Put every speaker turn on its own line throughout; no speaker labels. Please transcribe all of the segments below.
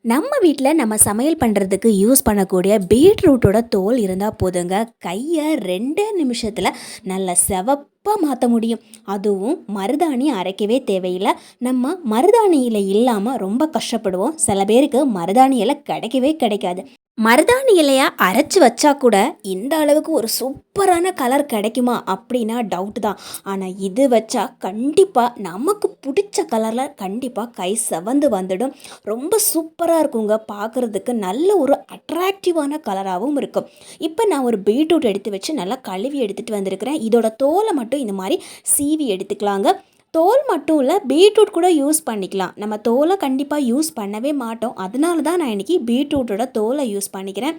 நம்ம வீட்டில் நம்ம சமையல் பண்ணுறதுக்கு யூஸ் பண்ணக்கூடிய பீட்ரூட்டோட தோல் இருந்தால் போதுங்க, கையை 2 நிமிஷத்தில் நல்ல செவப்பாக மாற்ற முடியும். அதுவும் மருதாணி அரைக்கவே தேவையில்லை. நம்ம மருதாணி இலை இல்லாமல் ரொம்ப கஷ்டப்படுவோம். சில பேருக்கு மருதாணி இலை கிடைக்கவே கிடைக்காது. மருதாணி இலையை அரைச்சி வச்சா கூட இந்த அளவுக்கு ஒரு சூப்பரான கலர் கிடைக்குமா அப்படின்னா டவுட் தான். ஆனால் இது வச்சா கண்டிப்பாக நமக்கு பிடிச்ச கலரில் கண்டிப்பாக கை செவந்து வந்துடும். ரொம்ப சூப்பராக இருக்குங்க, பார்க்குறதுக்கு நல்ல ஒரு அட்ராக்டிவான கலராகவும் இருக்கும். இப்போ நான் ஒரு பீட்ரூட் எடுத்து வச்சு நல்லா கழுவி எடுத்துகிட்டு வந்திருக்கிறேன். இதோட தோலை மட்டும் இந்த மாதிரி சீவி எடுத்துக்கலாங்க. தோல் மட்டும் இல்லை, பீட்ரூட் கூட யூஸ் பண்ணிக்கலாம். நம்ம தோலை கண்டிப்பாக யூஸ் பண்ணவே மாட்டோம். அதனால தான் நான் இன்றைக்கி பீட்ரூட்டோட தோலை யூஸ் பண்ணிக்கிறேன்.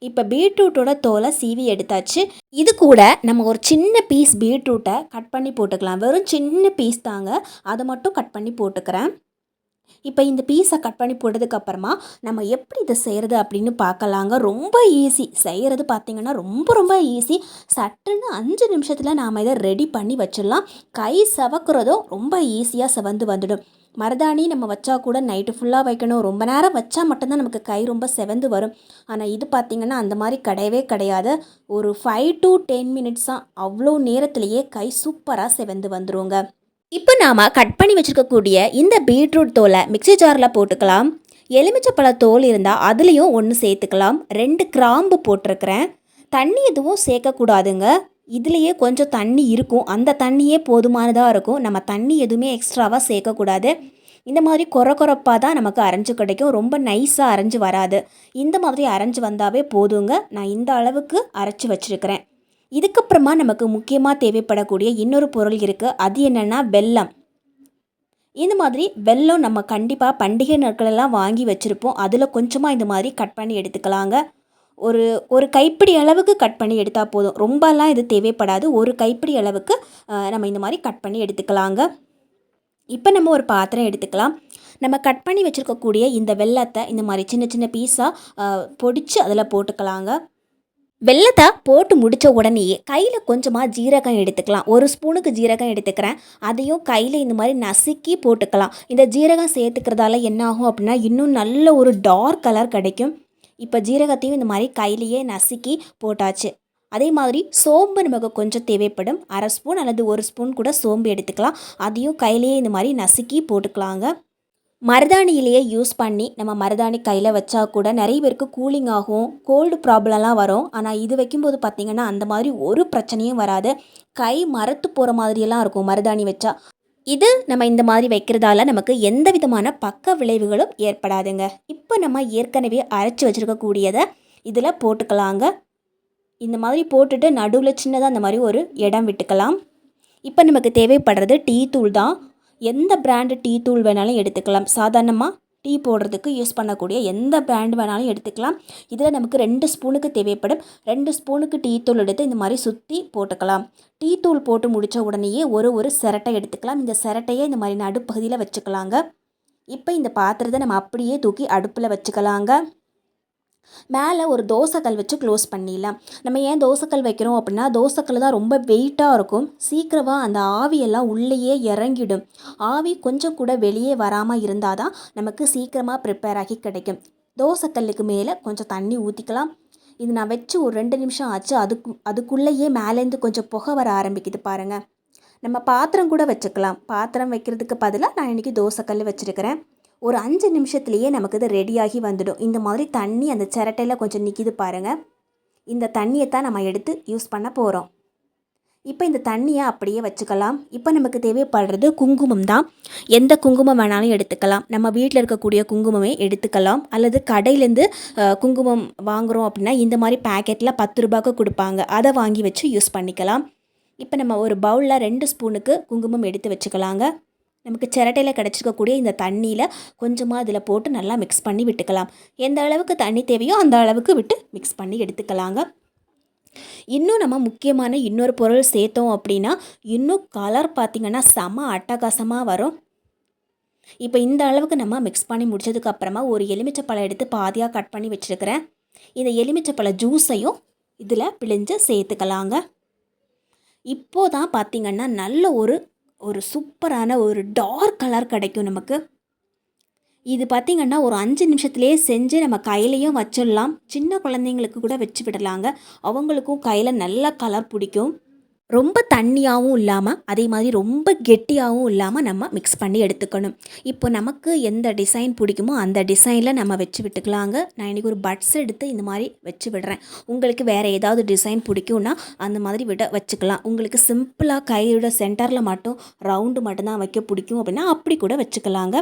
இப்போ பீட்ரூட்டோட தோலை சீவி எடுத்தாச்சு. இது கூட நம்ம ஒரு சின்ன பீஸ் பீட்ரூட்டை கட் பண்ணி போட்டுக்கலாம். வெறும் சின்ன பீஸ் தாங்க, அதை மட்டும் கட் பண்ணி போட்டுக்கிறேன். இப்போ இந்த பீஸை கட் பண்ணி போட்டதுக்கப்புறமா நம்ம எப்படி இதை செய்கிறது அப்படின்னு பார்க்கலாங்க. ரொம்ப ஈஸி செய்கிறது, பார்த்திங்கன்னா ரொம்ப ரொம்ப ஈஸி. சட்டுன்னு 5 நிமிஷத்தில் நாம் இதை ரெடி பண்ணி வச்சிடலாம். கை செவக்கிறதும் ரொம்ப ஈஸியாக செவந்து வந்துடும். மருதாணி நம்ம வச்சா கூட நைட்டு ஃபுல்லாக வைக்கணும், ரொம்ப நேரம் வச்சா மட்டும்தான் நமக்கு கை ரொம்ப செவந்து வரும். ஆனால் இது பார்த்திங்கன்னா அந்த மாதிரி கிடையவே கிடையாது. ஒரு 5 to 10 minutes தான், அவ்வளோ நேரத்துலேயே கை சூப்பராக செவந்து வந்துருங்க. இப்போ நாம் கட் பண்ணி வச்சுருக்கக்கூடிய இந்த பீட்ரூட் தோலை மிக்ஸி ஜாரில் போட்டுக்கலாம். எலுமிச்சப்பழ தோல் இருந்தால் அதுலேயும் ஒன்று சேர்த்துக்கலாம். 2 கிராம்பு போட்டிருக்கிறேன். தண்ணி எதுவும் சேர்க்கக்கூடாதுங்க. இதுலேயே கொஞ்சம் தண்ணி இருக்கும், அந்த தண்ணியே போதுமானதாக இருக்கும். நம்ம தண்ணி எதுவுமே எக்ஸ்ட்ராவாக சேர்க்கக்கூடாது. இந்த மாதிரி கொரப்பாக தான் நமக்கு அரைஞ்சு கிடைக்கும். ரொம்ப நைஸாக அரைஞ்சு வராது. இந்த மாதிரி அரைஞ்சு வந்தாவே போதுங்க. நான் இந்த அளவுக்கு அரைச்சி வச்சுருக்கிறேன். இதுக்கப்புறமா நமக்கு முக்கியமாக தேவைப்படக்கூடிய இன்னொரு பொருள் இருக்குது. அது என்னென்னா வெல்லம். இந்த மாதிரி வெல்லம் நம்ம கண்டிப்பாக பண்டிகை நாட்களெல்லாம் வாங்கி வச்சுருப்போம். அதில் கொஞ்சமாக இந்த மாதிரி கட் பண்ணி எடுத்துக்கலாங்க. ஒரு கைப்பிடி அளவுக்கு கட் பண்ணி எடுத்தால் போதும். ரொம்பலாம் இது தேவைப்படாது. ஒரு கைப்பிடி அளவுக்கு நம்ம இந்த மாதிரி கட் பண்ணி எடுத்துக்கலாங்க. இப்போ நம்ம ஒரு பாத்திரம் எடுத்துக்கலாம். நம்ம கட் பண்ணி வச்சுருக்கக்கூடிய இந்த வெல்லத்தை இந்த மாதிரி சின்ன சின்ன பீஸாக பொடிச்சு அதில் போட்டுக்கலாங்க. வெல்லத்தை போட்டு முடித்த உடனேயே கையில் கொஞ்சமாக ஜீரகம் எடுத்துக்கலாம். 1 ஸ்பூனுக்கு ஜீரகம் எடுத்துக்கிறேன். அதையும் கையில் இந்த மாதிரி நசுக்கி போட்டுக்கலாம். இந்த ஜீரகம் சேர்த்துக்கிறதால என்ன ஆகும் அப்படின்னா இன்னும் நல்ல ஒரு டார்க் கலர் கிடைக்கும். இப்போ ஜீரகத்தையும் இந்த மாதிரி கையிலையே நசுக்கி போட்டாச்சு. அதே மாதிரி சோம்பு நமக்கு கொஞ்சம் தேவைப்படும். 1/2 ஸ்பூன் அல்லது 1 ஸ்பூன் கூட சோம்பு எடுத்துக்கலாம். அதையும் கையிலையே இந்த மாதிரி நசுக்கி போட்டுக்கலாங்க. மருதாணியிலேயே யூஸ் பண்ணி நம்ம மருதாணி கையில் வச்சா கூட நிறைய பேருக்கு கூலிங் ஆகும், கோல்டு ப்ராப்ளம்லாம் வரும். ஆனால் இது வைக்கும்போது பார்த்திங்கன்னா அந்த மாதிரி ஒரு பிரச்சனையும் வராது. கை மரத்து போகிற மாதிரியெல்லாம் இருக்கும் மருதாணி வச்சா. இது நம்ம இந்த மாதிரி வைக்கிறதால நமக்கு எந்த விதமான பக்க விளைவுகளும் ஏற்படாதுங்க. இப்போ நம்ம ஏற்கனவே அரைச்சி வச்சுருக்கக்கூடியதை இதில் போட்டுக்கலாங்க. இந்த மாதிரி போட்டுட்டு நடுவில் சின்னதாக அந்த மாதிரி ஒரு இடம் விட்டுக்கலாம். இப்போ நமக்கு தேவைப்படுறது டீ தூள் தான். எந்த பிராண்டு டீ தூள் வேணாலும் எடுத்துக்கலாம். சாதாரணமாக டீ போடுறதுக்கு யூஸ் பண்ணக்கூடிய எந்த பிராண்டு வேணாலும் எடுத்துக்கலாம். இதில் நமக்கு 2 ஸ்பூனுக்கு தேவைப்படும். 2 ஸ்பூனுக்கு டீ தூள் எடுத்து இந்த மாதிரி சுற்றி போட்டுக்கலாம். டீ தூள் போட்டு முடித்த உடனேயே ஒரு சிரட்டை எடுத்துக்கலாம். இந்த சிரட்டையை இந்த மாதிரி நடுப்பகுதியில் வச்சுக்கலாங்க. இப்போ இந்த பாத்திரத்தை நம்ம அப்படியே தூக்கி அடுப்பில் வச்சுக்கலாங்க. மேலே ஒரு தோசைக்கல் வச்சு க்ளோஸ் பண்ணிடலாம். நம்ம ஏன் தோசைக்கல் வைக்கிறோம் அப்படின்னா, தோசைக்கல் தான் ரொம்ப வெயிட்டாக இருக்கும். சீக்கிரமாக அந்த ஆவியெல்லாம் உள்ளேயே இறங்கிடும். ஆவி கொஞ்சம் கூட வெளியே வராமல் இருந்தால் தான் நமக்கு சீக்கிரமாக ப்ரிப்பேர் ஆகி கிடைக்கும். தோசைக்கல்லுக்கு மேலே கொஞ்சம் தண்ணி ஊற்றிக்கலாம். இது நான் வச்சு ஒரு 2 நிமிஷம் ஆச்சு. அதுக்குள்ளேயே மேலேருந்து கொஞ்சம் புகை வர ஆரம்பிக்குது பாருங்கள். நம்ம பாத்திரம் கூட வச்சுக்கலாம். பாத்திரம் வைக்கிறதுக்கு பதிலாக நான் இன்றைக்கி தோசைக்கல் வச்சுருக்கிறேன். ஒரு 5 நிமிஷத்துலேயே நமக்கு இது ரெடியாகி வந்துடும். இந்த மாதிரி தண்ணி அந்த சிரட்டையில் கொஞ்சம் நிற்கிது பாருங்கள். இந்த தண்ணியை தான் நம்ம எடுத்து யூஸ் பண்ண போகிறோம். இப்போ இந்த தண்ணியை அப்படியே வச்சுக்கலாம். இப்போ நமக்கு தேவைப்படுறது குங்குமம் தான். எந்த குங்குமம் வேணாலும் எடுத்துக்கலாம். நம்ம வீட்டில் இருக்கக்கூடிய குங்குமமே எடுத்துக்கலாம். அல்லது கடையிலேருந்து குங்குமம் வாங்குகிறோம் அப்படின்னா இந்த மாதிரி பேக்கெட்டில் 10 ரூபாய்க்கு கொடுப்பாங்க. அதை வாங்கி வச்சு யூஸ் பண்ணிக்கலாம். இப்போ நம்ம ஒரு பவுலில் 2 ஸ்பூனுக்கு குங்குமம் எடுத்து வச்சுக்கலாங்க. நமக்கு சிரட்டையில் கிடச்சிருக்கக்கூடிய இந்த தண்ணியில் கொஞ்சமாக அதில் போட்டு நல்லா மிக்ஸ் பண்ணி விட்டுக்கலாம். எந்த அளவுக்கு தண்ணி தேவையோ அந்த அளவுக்கு விட்டு மிக்ஸ் பண்ணி எடுத்துக்கலாங்க. இன்னும் நம்ம முக்கியமான இன்னொரு பொருள் சேர்த்தோம் அப்படின்னா இன்னும் கலர் பார்த்திங்கன்னா செம அட்டகாசமாக வரும். இப்போ இந்த அளவுக்கு நம்ம மிக்ஸ் பண்ணி முடிச்சதுக்கப்புறமா ஒரு எலுமிச்சப்பழம் எடுத்து பாதியாக கட் பண்ணி வச்சுருக்கிறேன். இந்த எலுமிச்சப்பழ ஜூஸையும் இதில் பிழிஞ்சு சேர்த்துக்கலாங்க. இப்போது தான் பார்த்திங்கன்னா நல்ல ஒரு சூப்பரான ஒரு டார்க் கலர் கிடைக்கும் நமக்கு. இது பார்த்திங்கன்னா ஒரு 5 நிமிஷத்துலேயே செஞ்சு நம்ம கையிலையும் வச்சிடலாம். சின்ன குழந்தைங்களுக்கு கூட வச்சு விடலாங்க. அவங்களுக்கும் கையில் நல்லா கலர் பிடிக்கும். ரொம்ப தண்ணியாகவும் இல்லாமல் அதே மாதிரி ரொம்ப கெட்டியாகவும் இல்லாமல் நம்ம மிக்ஸ் பண்ணி எடுத்துக்கணும். இப்போ நமக்கு எந்த டிசைன் பிடிக்குமோ அந்த டிசைனில் நம்ம வச்சு விட்டுக்கலாங்க. நான் இன்றைக்கி ஒரு பட்ஸ் எடுத்து இந்த மாதிரி வச்சு விடுறேன். உங்களுக்கு வேறு ஏதாவது டிசைன் பிடிக்கும்னா அந்த மாதிரி வச்சுக்கலாம். உங்களுக்கு சிம்பிளாக கையோட சென்டரில் மட்டும் ரவுண்டு மட்டும்தான் வைக்க பிடிக்கும் அப்படின்னா அப்படி கூட வச்சுக்கலாங்க.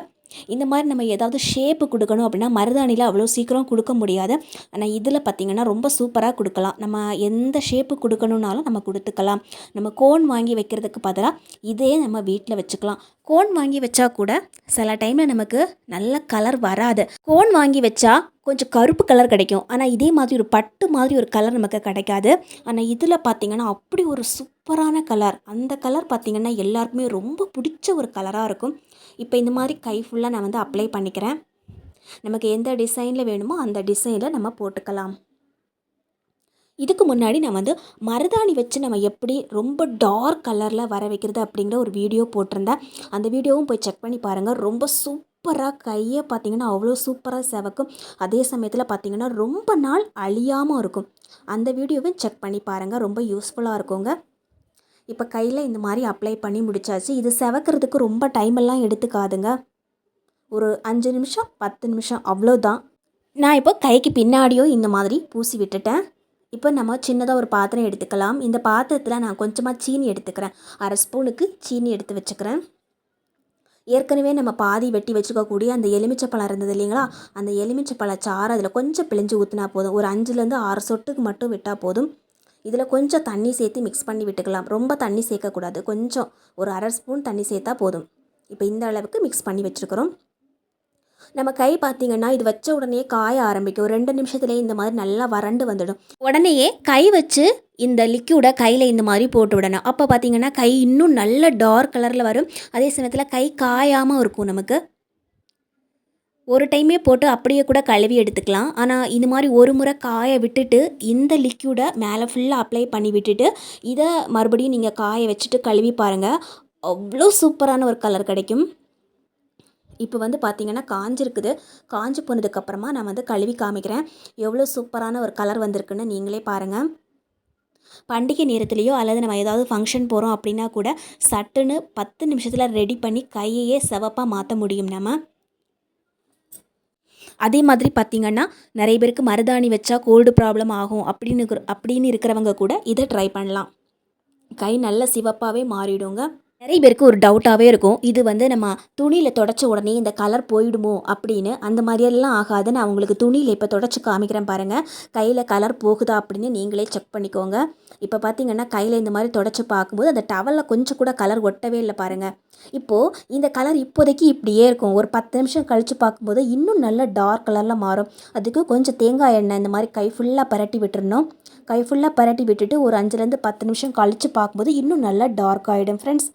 இந்த மாதிரி நம்ம ஏதாவது ஷேப்பு கொடுக்கணும் அப்படின்னா மருதாணியில் அவ்வளோ சீக்கிரம் கொடுக்க முடியாது. ஆனால் இதில் பார்த்திங்கன்னா ரொம்ப சூப்பராக கொடுக்கலாம். நம்ம எந்த ஷேப்பு கொடுக்கணுன்னாலும் நம்ம கொடுத்துக்கலாம். நம்ம கோன் வாங்கி வைக்கிறதுக்கு பதிலாக இதே நம்ம வீட்டில் வச்சுக்கலாம். கோன் வாங்கி வச்சா கூட சில டைமில் நமக்கு நல்ல கலர் வராது. கோன் வாங்கி வச்சா கொஞ்சம் கருப்பு கலர் கிடைக்கும். ஆனால் இதே மாதிரி ஒரு பட்டு மாதிரி ஒரு கலர் நமக்கு கிடைக்காது. ஆனால் இதில் பார்த்திங்கன்னா அப்படி ஒரு சூப்பரான கலர். அந்த கலர் பார்த்திங்கன்னா எல்லாருக்குமே ரொம்ப பிடிச்ச ஒரு கலராக இருக்கும். இப்போ இந்த மாதிரி கை ஃபுல்லாக நான் வந்து அப்ளை பண்ணிக்கிறேன். நமக்கு எந்த டிசைனில் வேணுமோ அந்த டிசைனில் நம்ம போட்டுக்கலாம். இதுக்கு முன்னாடி நான் வந்து மருதாணி வச்சு நம்ம எப்படி ரொம்ப டார்க் கலரில் வர வைக்கிறது அப்படிங்கிற ஒரு வீடியோ போட்டிருந்தேன். அந்த வீடியோவும் போய் செக் பண்ணி பாருங்கள். ரொம்ப சூப்பராக கையை பார்த்திங்கன்னா அவ்வளோ சூப்பராக செவக்கும். அதே சமயத்தில் பார்த்திங்கன்னா ரொம்ப நாள் அழியாமல் இருக்கும். அந்த வீடியோவும் செக் பண்ணி பாருங்கள். ரொம்ப யூஸ்ஃபுல்லாக இருக்குங்க. இப்போ கையில் இந்த மாதிரி அப்ளை பண்ணி முடிச்சாச்சு. இது செவக்கிறதுக்கு ரொம்ப டைமெல்லாம் எடுத்துக்காதுங்க. ஒரு 5 நிமிஷம் 10 நிமிஷம் அவ்வளோதான். நான் இப்போ கைக்கு பின்னாடியும் இந்த மாதிரி பூசி விட்டுட்டேன். இப்போ நம்ம சின்னதாக ஒரு பாத்திரம் எடுத்துக்கலாம். இந்த பாத்திரத்தில் நான் கொஞ்சமாக சீனி எடுத்துக்கிறேன். 1/2 ஸ்பூனுக்கு சீனி எடுத்து வச்சுக்கிறேன். ஏற்கனவே நம்ம பாதி வெட்டி வச்சுக்கக்கூடிய அந்த எலுமிச்சப்பழம் இருந்தது இல்லைங்களா, அந்த எலுமிச்சப்பழ சாறு அதில் கொஞ்சம் பிழிஞ்சு ஊற்றினா போதும். ஒரு 5லேருந்து 6 சொட்டுக்கு மட்டும் விட்டால் போதும். இதில் கொஞ்சம் தண்ணி சேர்த்து மிக்ஸ் பண்ணி விட்டுக்கலாம். ரொம்ப தண்ணி சேர்க்கக்கூடாது. கொஞ்சம் ஒரு 1/2 ஸ்பூன் தண்ணி சேர்த்தா போதும். இப்போ இந்த அளவுக்கு மிக்ஸ் பண்ணி வச்சுருக்கிறோம். நம்ம கை பார்த்திங்கன்னா இது வச்ச உடனே காய ஆரம்பிக்கும். 2 நிமிஷத்துலேயே இந்த மாதிரி நல்லா வறண்டு வந்துடும். உடனேயே கை வச்சு இந்த லிக்யூடை கையில் இந்த மாதிரி போட்டு விடணும். அப்போ பார்த்திங்கன்னா கை இன்னும் நல்ல டார்க் கலரில் வரும். அதே சமயத்தில் கை காயாமல் இருக்கும். நமக்கு ஒரு டைமே போட்டு அப்படியே கூட கழுவி எடுத்துக்கலாம். ஆனால் இது மாதிரி ஒரு முறை காய விட்டுட்டு இந்த லிக்யூடை மேலே ஃபுல்லாக அப்ளை பண்ணி விட்டுட்டு இதை மறுபடியும் நீங்கள் காய வச்சுட்டு கழுவி பாருங்கள். அவ்வளோ சூப்பரான ஒரு கலர் கிடைக்கும். இப்போ வந்து பார்த்திங்கன்னா காஞ்சிருக்குது. காஞ்சி போனதுக்கப்புறமா நான் வந்து கழுவி காமிக்கிறேன். எவ்வளோ சூப்பரான ஒரு கலர் வந்திருக்குன்னு நீங்களே பாருங்கள். பண்டிகை நேரத்துலையோ அல்லது நம்ம ஏதாவது ஃபங்க்ஷன் போகிறோம் அப்படின்னா கூட சட்டுன்னு 10 நிமிஷத்தில் ரெடி பண்ணி கையையே சிவப்பாக மாற்ற முடியும் நம்ம. அதே மாதிரி பார்த்திங்கன்னா நிறைய பேருக்கு மருதாணி வச்சா கோல்டு ப்ராப்ளம் ஆகும் அப்படின்னு இருக்கிறவங்க கூட இதை ட்ரை பண்ணலாம். கை நல்ல சிவப்பாகவே மாறிடுங்க. நிறைய பேருக்கு ஒரு டவுட்டாகவே இருக்கும், இது வந்து நம்ம துணியில் தொடச்ச உடனே இந்த கலர் போயிடுமோ அப்படின்னு. அந்த மாதிரியெல்லாம் ஆகாது. நான் உங்களுக்கு துணியில் இப்போ தொடச்சி காமிக்கிறேன் பாருங்கள். கையில் கலர் போகுதா அப்படின்னு நீங்களே செக் பண்ணிக்கோங்க. இப்போ பார்த்திங்கன்னா கையில் இந்த மாதிரி தொடச்சி பார்க்கும்போது அந்த டவலில் கொஞ்சம் கூட கலர் ஒட்டவே இல்லை பாருங்கள். இப்போது இந்த கலர் இப்போதைக்கு இப்படியே இருக்கும். ஒரு 10 நிமிஷம் கழித்து பார்க்கும்போது இன்னும் நல்ல டார்க் கலரில் மாறும். அதுக்கு கொஞ்சம் தேங்காய் எண்ணெய் இந்த மாதிரி கை ஃபுல்லாக பரட்டி விட்டுறணும். கை ஃபுல்லாக பரட்டி விட்டுட்டு ஒரு 5லேருந்து 10 நிமிஷம் கழித்து பார்க்கும்போது இன்னும் நல்லா டார்க் ஆகிடும் ஃப்ரெண்ட்ஸ்.